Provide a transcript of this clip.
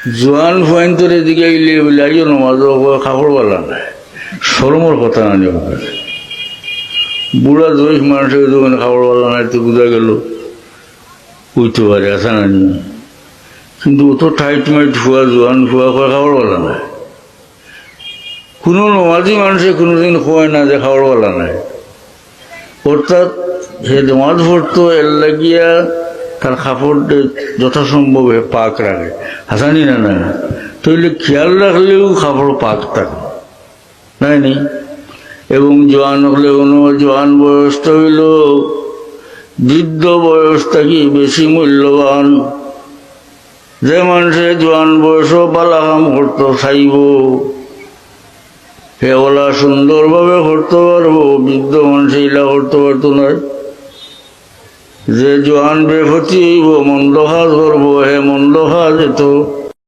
জোয়ান ফুয়াইন্তরে দিকে গেলে বলে আইও নমাজ কাপড় বালা নাই শরমর কথা না নিয়ে বুড়া জয়ীফ মানুষের যখন কাপড় বালা নাই তো বোঝা গেল উঠতে পারে আসা না নিয়ে কিন্তু অত টাইট মাইট ফুয়া জোয়ান ফুয়া খাওয়ার বলা নাই কোনো নমাজি মানুষে কোনোদিন খোয়ায় না যে খাওয়ার বলা নাই অর্থাৎ সে নমাজ পড়তো এর লাগিয়া তার কাপড় যথাসম্ভব পাক রাখে হাসানি না না তাইলে খেয়াল রাখলেও কাপড় পাক থাকে নাই নি এবং জোয়ান হলে কোনো জোয়ান বয়সটা হইল বৃদ্ধ বয়সটা কি বেশি মূল্যবান যে মানুষের জোয়ান বয়সও পালা কাম করতে চাইব সেগুলা সুন্দরভাবে করতে পারবো বৃদ্ধ মানুষ এগুলা করতে পারতো না যে জোয়ান বেফতি হইব মন্দ কাজ করবো হে মন্দ কাজ এত